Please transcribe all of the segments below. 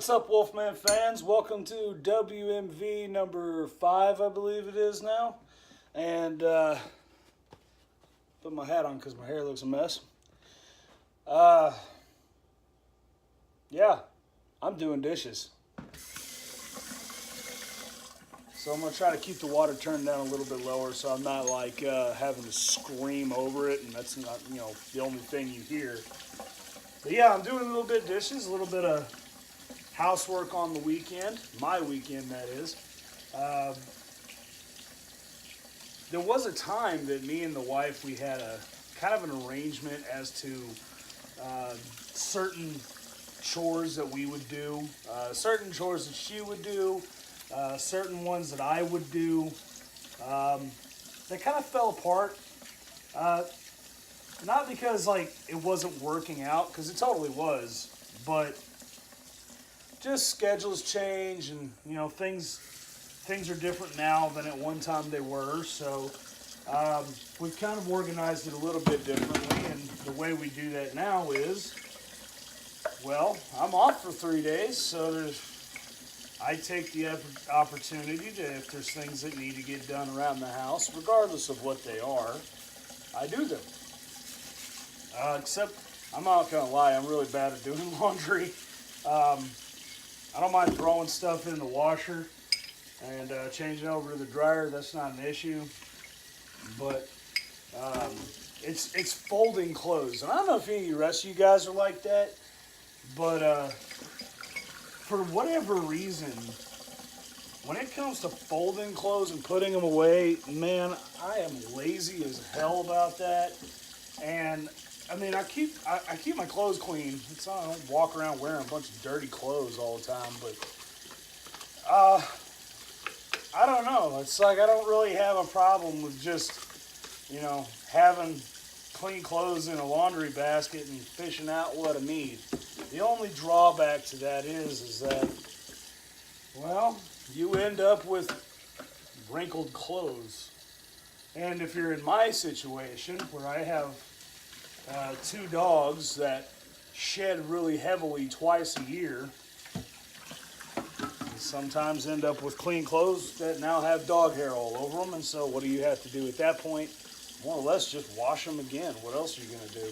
What's up, Wolfman fans? Welcome to WMV number 5, I believe it is now. And put my hat on because my hair looks a mess. Yeah, I'm doing dishes. So I'm going to try to keep the water turned down a little bit lower so I'm not like having to scream over it, and that's not, the only thing you hear. But yeah, I'm doing a little bit of dishes, a little bit of housework on the weekend, my weekend that is. There was a time that me and the wife, we had a kind of an arrangement as to certain chores that we would do, certain chores that she would do, certain ones that I would do. They kind of fell apart. Not because like it wasn't working out, because it totally was, but just schedules change, and things are different now than at one time they were. So we've kind of organized it a little bit differently, and the way we do that now is, well, I'm off for 3 days, so I take the opportunity to, if there's things that need to get done around the house, regardless of what they are, I do them. Except, I'm not gonna lie, I'm really bad at doing laundry. I don't mind throwing stuff in the washer and changing over to the dryer. That's not an issue. But it's folding clothes. And I don't know if any of the rest of you guys are like that, but for whatever reason, when it comes to folding clothes and putting them away, man, I am lazy as hell about that. And I mean, I keep my clothes clean. It's not, I don't walk around wearing a bunch of dirty clothes all the time, but I don't know. It's like I don't really have a problem with just, having clean clothes in a laundry basket and fishing out what I need. The only drawback to that is that, well, you end up with wrinkled clothes. And if you're in my situation where I have 2 dogs that shed really heavily twice a year, you sometimes end up with clean clothes that now have dog hair all over them. And so what do you have to do at that point? More or less just wash them again. What else are you going to do?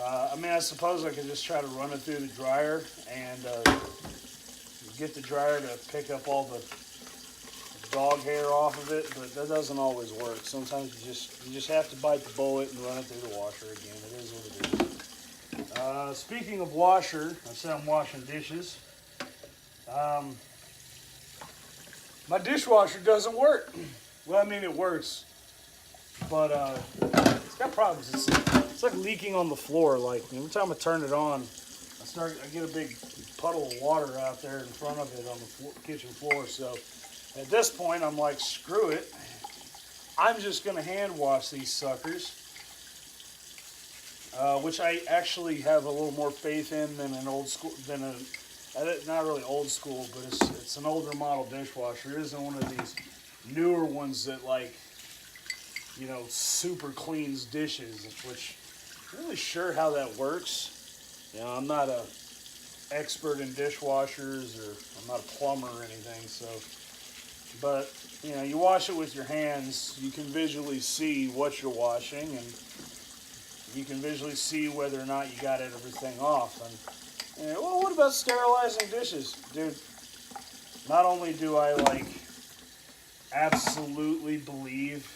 I suppose I could just try to run it through the dryer and get the dryer to pick up all the dog hair off of it, but that doesn't always work. Sometimes you just have to bite the bullet and run it through the washer again. It is what it is. Speaking of washer, I said I'm washing dishes. My dishwasher doesn't work. Well, I mean, it works, but it's got problems. It's like leaking on the floor. Like every time I turn it on, I get a big puddle of water out there in front of it on the kitchen floor. So at this point, I'm like, screw it. I'm just going to hand wash these suckers, which I actually have a little more faith in than an old school, not really old school, but it's an older model dishwasher. It isn't one of these newer ones that super cleans dishes, which I'm not really sure how that works. I'm not a expert in dishwashers, or I'm not a plumber or anything, so. But, you wash it with your hands, you can visually see what you're washing, and you can visually see whether or not you got everything off. And well, what about sterilizing dishes? Dude, not only do I, absolutely believe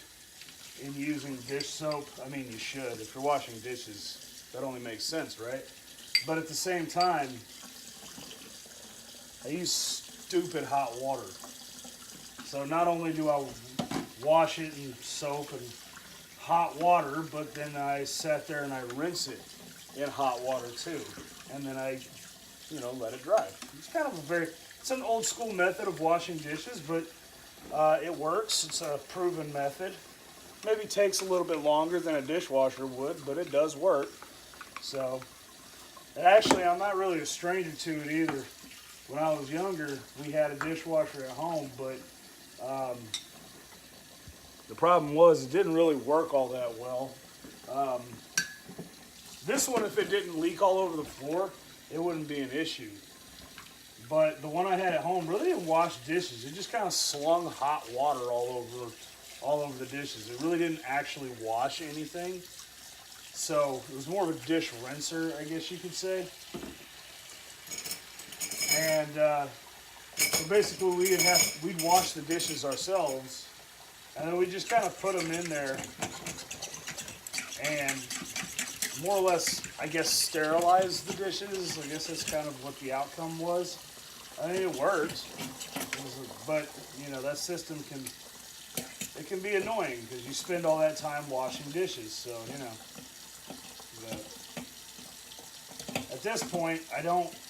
in using dish soap. I mean, you should. If you're washing dishes, that only makes sense, right? But at the same time, I use stupid hot water. So not only do I wash it in soap and hot water, but then I sit there and I rinse it in hot water too. And then I, let it dry. It's kind of it's an old school method of washing dishes, but it works. It's a proven method. Maybe takes a little bit longer than a dishwasher would, but it does work. So, and actually, I'm not really a stranger to it either. When I was younger, we had a dishwasher at home, but the problem was it didn't really work all that well. This one, if it didn't leak all over the floor, it wouldn't be an issue. But the one I had at home really didn't wash dishes. It just kind of slung hot water all over the dishes. It really didn't actually wash anything. So it was more of a dish rinser, I guess you could say. And so basically we'd wash the dishes ourselves, and then we just kind of put them in there and more or less, I guess, sterilize the dishes. I guess that's kind of what the outcome was. I mean, it worked, but you know, that system can be annoying because you spend all that time washing dishes. So you know, but at this point,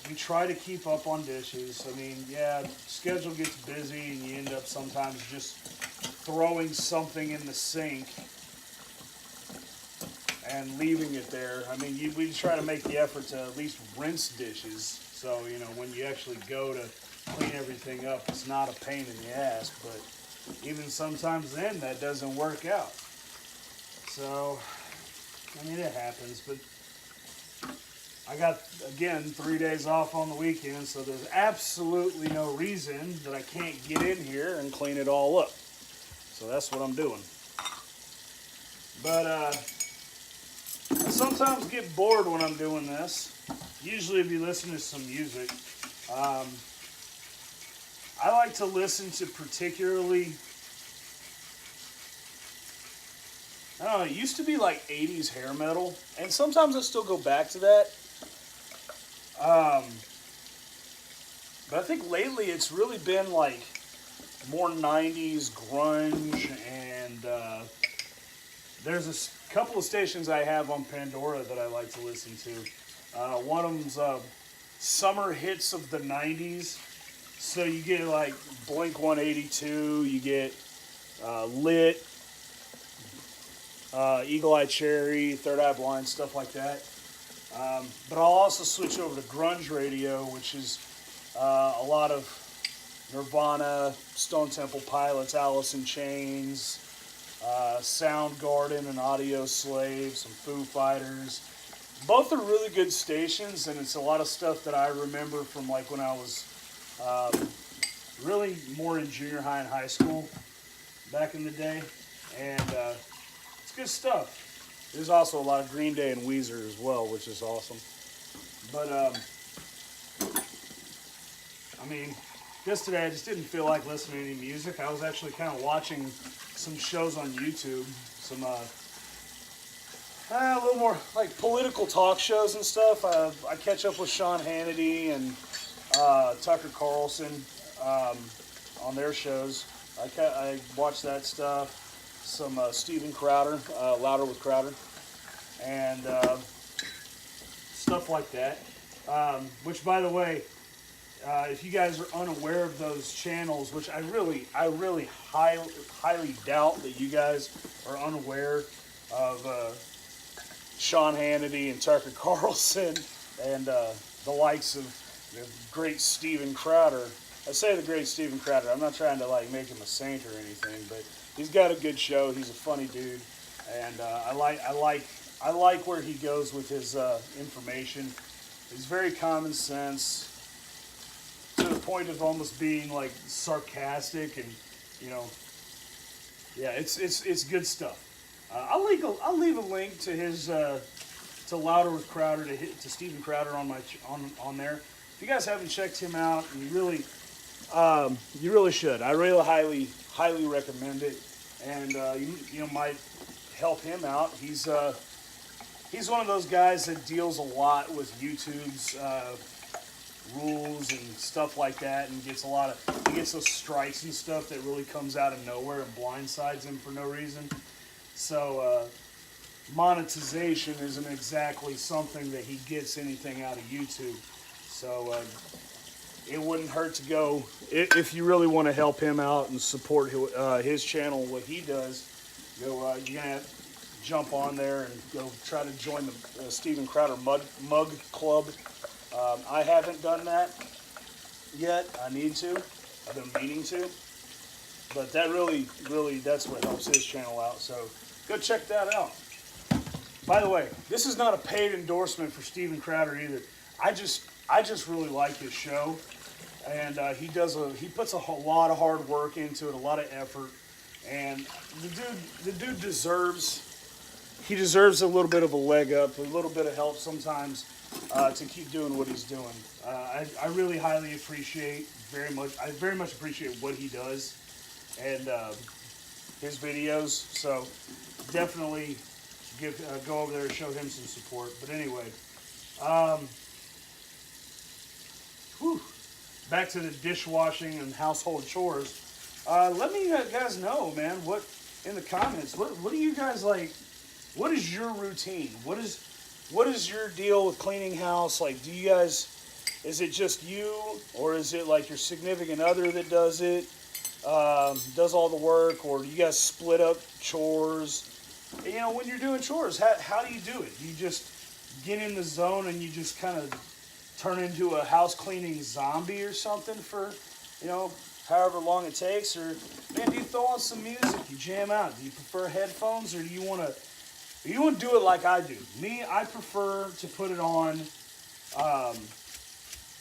we try to keep up on dishes. I mean, yeah, schedule gets busy and you end up sometimes just throwing something in the sink and leaving it there. I mean, we try to make the effort to at least rinse dishes. So, you know, when you actually go to clean everything up, it's not a pain in the ass. But even sometimes then, that doesn't work out. So, I mean, it happens. But I got, again, 3 days off on the weekend, so there's absolutely no reason that I can't get in here and clean it all up. So that's what I'm doing. But I sometimes get bored when I'm doing this. Usually if you listen to some music, I like to listen to particularly, I don't know, it used to be like 80s hair metal, and sometimes I still go back to that. But I think lately it's really been like more 90s grunge, and there's a couple of stations I have on Pandora that I like to listen to. One of them's summer hits of the 90s. So you get like Blink 182, you get Lit, Eagle Eye Cherry, Third Eye Blind, stuff like that. But I'll also switch over to grunge radio, which is a lot of Nirvana, Stone Temple Pilots, Alice in Chains, Soundgarden and Audio Slave, some Foo Fighters. Both are really good stations, and it's a lot of stuff that I remember from like when I was really more in junior high and high school back in the day, and it's good stuff. There's also a lot of Green Day and Weezer as well, which is awesome. But I mean, yesterday I just didn't feel like listening to any music. I was actually kind of watching some shows on YouTube, some a little more like political talk shows and stuff. I catch up with Sean Hannity and Tucker Carlson on their shows. I watch that stuff. Some Steven Crowder, Louder with Crowder, and stuff like that. Which, by the way, if you guys are unaware of those channels, which I really highly doubt that you guys are unaware of Sean Hannity and Tucker Carlson and the likes of the great Steven Crowder. I say the great Steven Crowder. I'm not trying to like make him a saint or anything, but he's got a good show. He's a funny dude, and I like where he goes with his information. He's very common sense, to the point of almost being like sarcastic, and you know, yeah, it's good stuff. I'll leave a link to his to Louder with Crowder to Steven Crowder on my on there. If you guys haven't checked him out, you really should. I really highly recommend it, and you might help him out. He's one of those guys that deals a lot with YouTube's rules and stuff like that, and he gets those strikes and stuff that really comes out of nowhere and blindsides him for no reason. So monetization isn't exactly something that he gets anything out of YouTube. So it wouldn't hurt to go, if you really want to help him out and support his channel, what he does, go, you're going to jump on there and go try to join the Steven Crowder Mug Club. I haven't done that yet. I need to. I've been meaning to. But that really, that's what helps his channel out. So go check that out. By the way, this is not a paid endorsement for Steven Crowder either. I just really like his show, and he puts a whole lot of hard work into it, a lot of effort, and the dude deserves a little bit of a leg up, a little bit of help sometimes to keep doing what he's doing. I really highly appreciate I very much appreciate what he does and his videos. So definitely go over there and show him some support. But anyway, whew, back to the dishwashing and household chores. Let me guys know, man, what in the comments. What do you guys like? What is your routine? What is your deal with cleaning house? Like, do you guys? Is it just you, or is it like your significant other that does it? Does all the work, or do you guys split up chores? You know, when you're doing chores, how do you do it? Do you just get in the zone and you just kind of turn into a house cleaning zombie or something for, you know, however long it takes? Or, man, do you throw on some music? You jam out? Do you prefer headphones, or do you want to do it like I do? Me, I prefer to put it on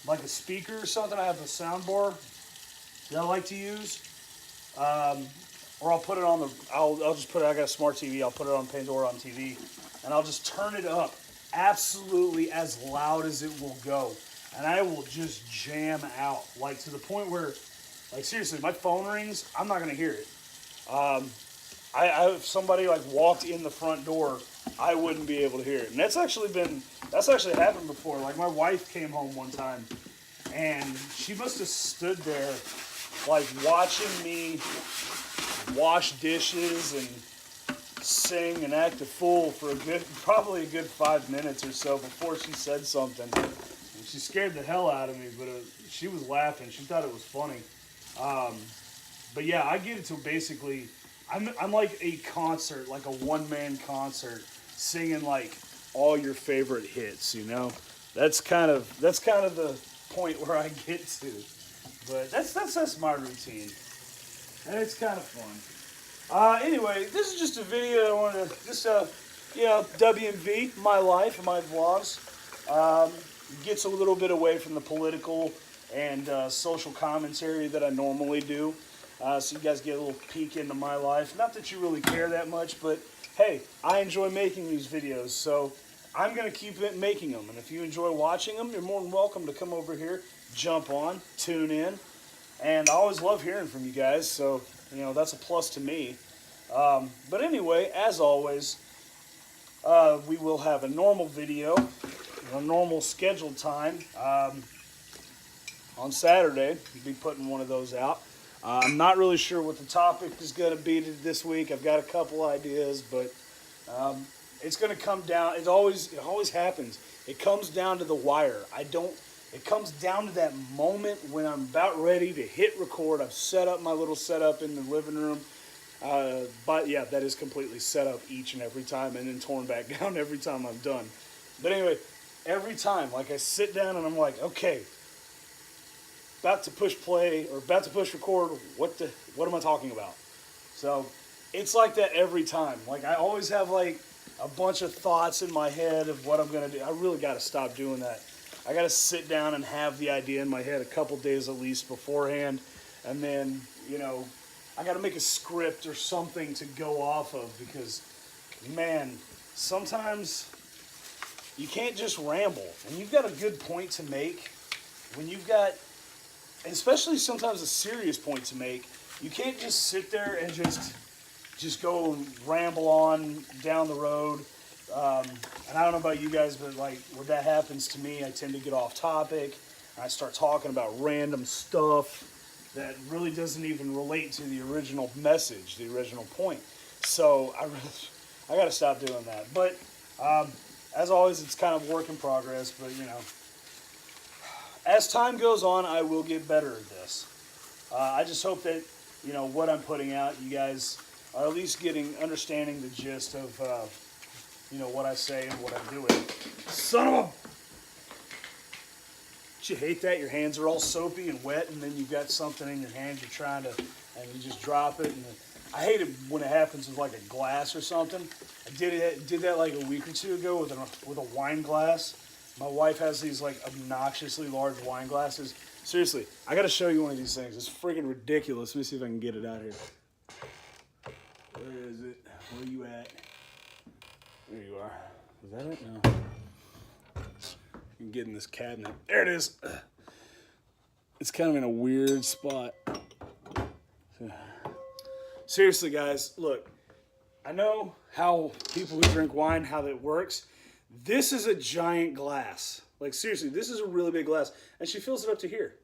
like a speaker or something. I have a sound bar that I like to use. Or I'll put it on I'll just put it, I got a smart TV, I'll put it on Pandora on TV, and I'll just turn it up absolutely as loud as it will go. And I will just jam out, like to the point where, like seriously, my phone rings, I'm not going to hear it. If somebody like walked in the front door, I wouldn't be able to hear it. And that's actually happened before. Like my wife came home one time, and she must have stood there like watching me wash dishes and sing and act a fool for probably a good 5 minutes or so before she said something. And she scared the hell out of me, but she was laughing. She thought it was funny. But yeah, I get it to basically, I'm like a concert, like a one-man concert, singing like all your favorite hits. You know, that's kind of the point where I get to. But that's my routine, and it's kind of fun. Anyway, this is just a video. I want to just WMV, my life, my vlogs. Gets a little bit away from the political and social commentary that I normally do. So you guys get a little peek into my life. Not that you really care that much, but hey, I enjoy making these videos, so I'm going to keep making them. And if you enjoy watching them, you're more than welcome to come over here, jump on, tune in. And I always love hearing from you guys, so, you know, that's a plus to me. But anyway, as always, we will have a normal video, a normal scheduled time. On Saturday, we'll be putting one of those out. I'm not really sure what the topic is going to be this week. I've got a couple ideas, but it's going to come down. It always happens. It comes down to the wire. It comes down to that moment when I'm about ready to hit record. I've set up my little setup in the living room. But yeah, that is completely set up each and every time and then torn back down every time I'm done. But anyway, every time, like I sit down and I'm like, okay, about to push play or about to push record, what am I talking about? So it's like that every time. Like I always have like a bunch of thoughts in my head of what I'm going to do. I really got to stop doing that. I got to sit down and have the idea in my head a couple days at least beforehand. And then, you know, I got to make a script or something to go off of because, man, sometimes you can't just ramble. And you've got a good point to make. When you've got, especially sometimes a serious point to make, you can't just sit there and just go and ramble on down the road. And I don't know about you guys, but like when that happens to me, I tend to get off topic. And I start talking about random stuff that really doesn't even relate to the original message, the original point. So I got to stop doing that. But as always, it's kind of work in progress. But you know, as time goes on, I will get better at this. I just hope that you know what I'm putting out, you guys are at least understanding the gist of you know what I say and what I'm doing. Son of a! Don't you hate that? Your hands are all soapy and wet, and then you've got something in your hand you're trying to, and you just drop it. And I hate it when it happens with like a glass or something. I did that like a week or two ago with a wine glass. My wife has these like obnoxiously large wine glasses, Seriously, I gotta show you one of these things. It's freaking ridiculous. Let me see if I can get it out here. Where is it? Where are you at? There you are. Is that it? No. You can get in this cabinet. There it is. It's kind of in a weird spot. Seriously, guys, look. I know how people who drink wine, how that works. This is a giant glass. Like, seriously, this is a really big glass. And she fills it up to here.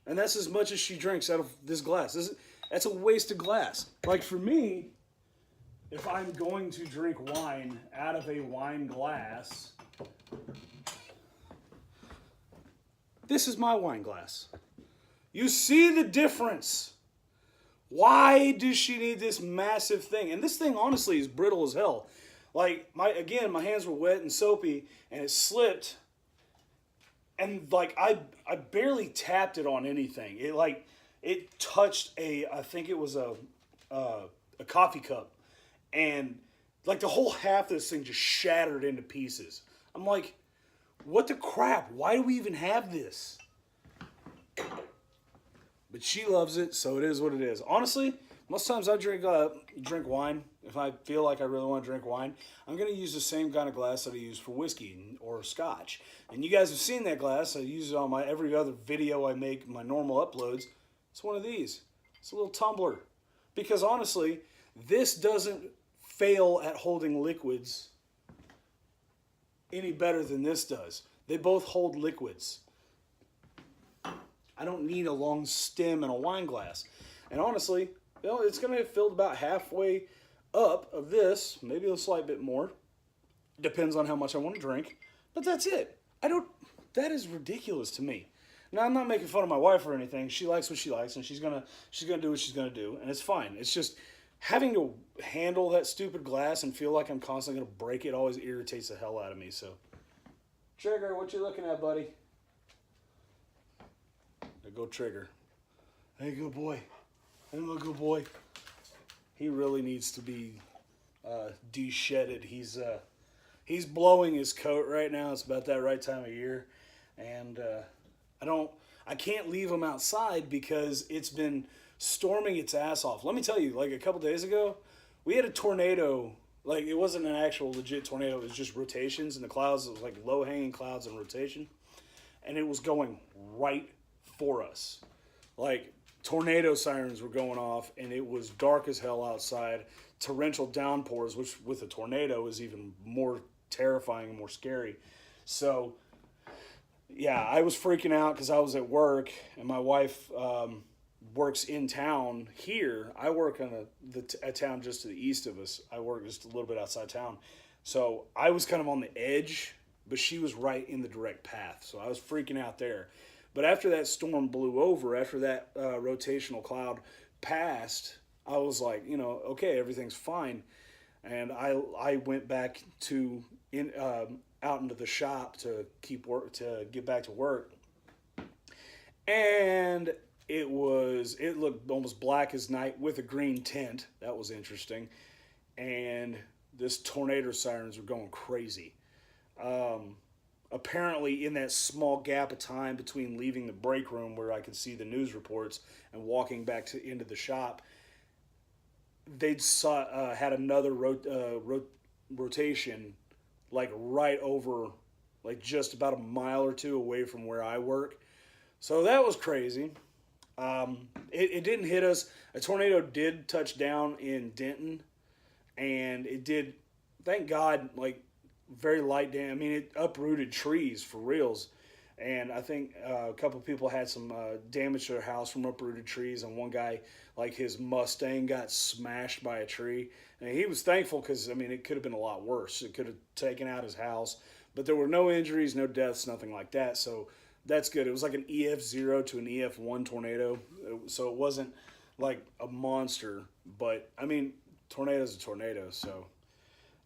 And that's as much as she drinks out of this glass. That's a wasted glass. Like, for me, if I'm going to drink wine out of a wine glass, this is my wine glass. You see the difference. Why does she need this massive thing? And this thing, honestly, is brittle as hell. Like, my hands were wet and soapy, and it slipped. And, like, I barely tapped it on anything. It touched I think it was a coffee cup. And, like, the whole half of this thing just shattered into pieces. I'm like, what the crap? Why do we even have this? But she loves it, so it is what it is. Honestly, most times I drink wine. If I feel like I really want to drink wine, I'm going to use the same kind of glass that I use for whiskey or scotch. And you guys have seen that glass. I use it on every other video I make, my normal uploads. It's one of these. It's a little tumbler. Because honestly, this doesn't fail at holding liquids any better than this does. They both hold liquids. I don't need a long stem and a wine glass. And honestly, it's going to have filled about halfway up of this, maybe a slight bit more. Depends on how much I want to drink. But that's it. That is ridiculous to me. Now, I'm not making fun of my wife or anything. She likes what she likes, and she's gonna do what she's gonna do, and it's fine. It's just having to handle that stupid glass and feel like I'm constantly gonna break it always irritates the hell out of me. So, Trigger, what you looking at, buddy? There go Trigger. Hey, good boy. Hey, little good boy. He really needs to be de-shedded. He's blowing his coat right now. It's about that right time of year, and I can't leave him outside because it's been storming its ass off. Let me tell you, like a couple days ago, we had a tornado. Like, it wasn't an actual legit tornado. It was just rotations in the clouds. It was like low-hanging clouds in rotation, and it was going right for us. Like, tornado sirens were going off, and it was dark as hell outside. Torrential downpours, which with a tornado is even more terrifying and more scary. So, yeah, I was freaking out because I was at work, and my wife works in town here. I work on a town just to the east of us. I work just a little bit outside town. So I was kind of on the edge, but she was right in the direct path. So I was freaking out there. But after that storm blew over, after that rotational cloud passed, I was like, okay, everything's fine. And I went back out into the shop to get back to work. And it looked almost black as night with a green tint. That was interesting. And this tornado sirens were going crazy. Apparently, in that small gap of time between leaving the break room where I could see the news reports and walking back into the shop, they'd had another rotation, like right over, like just about a mile or two away from where I work. So that was crazy. It didn't hit us. A tornado did touch down in Denton, and it did, thank God, like very light damage. I mean, it uprooted trees for reals. And I think a couple people had some damage to their house from uprooted trees. And one guy, like his Mustang got smashed by a tree. And he was thankful because, I mean, it could have been a lot worse. It could have taken out his house. But there were no injuries, no deaths, nothing like that. So that's good. It was like an EF0 to an EF1 tornado. So it wasn't like a monster. But, I mean, tornado's a tornado. So,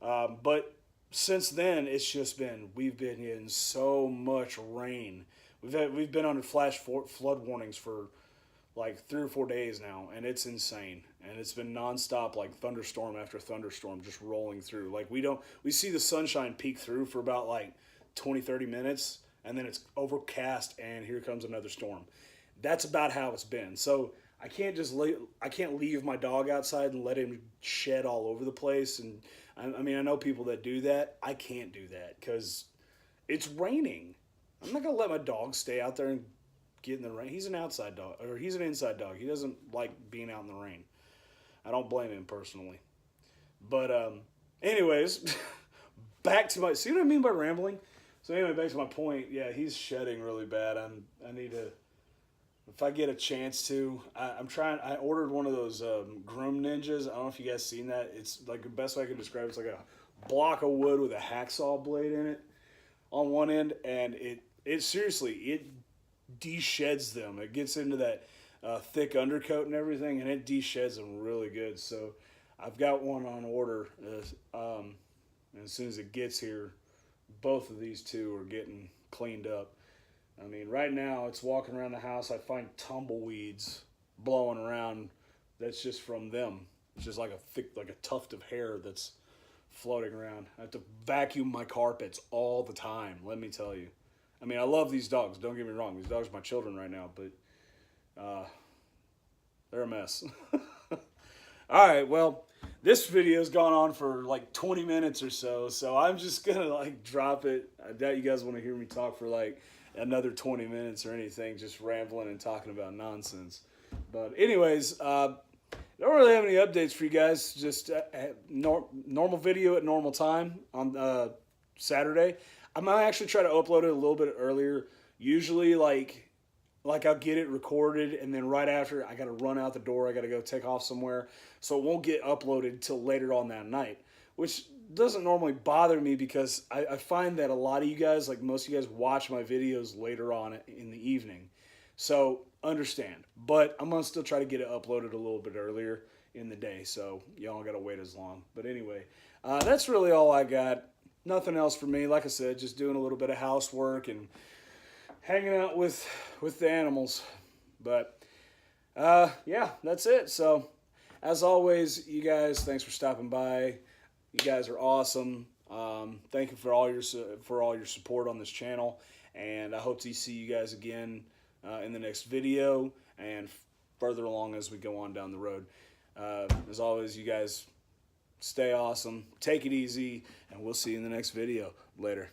but since then, it's just we've been getting so much rain. We've been under flash flood warnings for like 3 or 4 days now, and it's insane. And it's been nonstop, like thunderstorm after thunderstorm, just rolling through. Like we see the sunshine peek through for about like 20, 30 minutes, and then it's overcast, and here comes another storm. That's about how it's been. So I can't I can't leave my dog outside and let him shed all over the place. And I mean, I know people that do that. I can't do that because it's raining. I'm not gonna let my dog stay out there and get in the rain. He's an outside dog, or he's an inside dog. He doesn't like being out in the rain. I don't blame him personally. But anyways, back to my. See what I mean by rambling? So anyway, back to my point. Yeah, he's shedding really bad. I need to. If I get a chance to, I'm trying. I ordered one of those Groom Ninjas. I don't know if you guys seen that. It's like the best way I can describe it. It's like a block of wood with a hacksaw blade in it on one end, and it seriously it de-sheds them. It gets into that thick undercoat and everything, and it de-sheds them really good. So I've got one on order. And as soon as it gets here, both of these two are getting cleaned up. I mean, right now it's walking around the house. I find tumbleweeds blowing around. That's just from them. It's just like a tuft of hair that's floating around. I have to vacuum my carpets all the time. Let me tell you. I mean, I love these dogs. Don't get me wrong. These dogs are my children right now, but they're a mess. All right, well, this video's gone on for like 20 minutes or so, so I'm just gonna like drop it. I doubt you guys want to hear me talk for like another 20 minutes or anything, just rambling and talking about nonsense. But anyways, don't really have any updates for you guys. Just normal video at normal time on Saturday. I might actually try to upload it a little bit earlier. Usually, like I'll get it recorded, and then right after, I got to run out the door. I got to go take off somewhere, so it won't get uploaded till later on that night, which doesn't normally bother me because I find that a lot of you guys, like most of you guys, watch my videos later on in the evening. So understand, but I'm gonna still try to get it uploaded a little bit earlier in the day, so y'all don't gotta wait as long. But anyway, that's really all I got. Nothing else for me. Like I said, just doing a little bit of housework and hanging out with the animals. But yeah, that's it. So as always, you guys, thanks for stopping by. You guys are awesome. Thank you for all your support on this channel, and I hope to see you guys again in the next video and further along as we go on down the road. As always, you guys stay awesome, take it easy, and we'll see you in the next video. Later.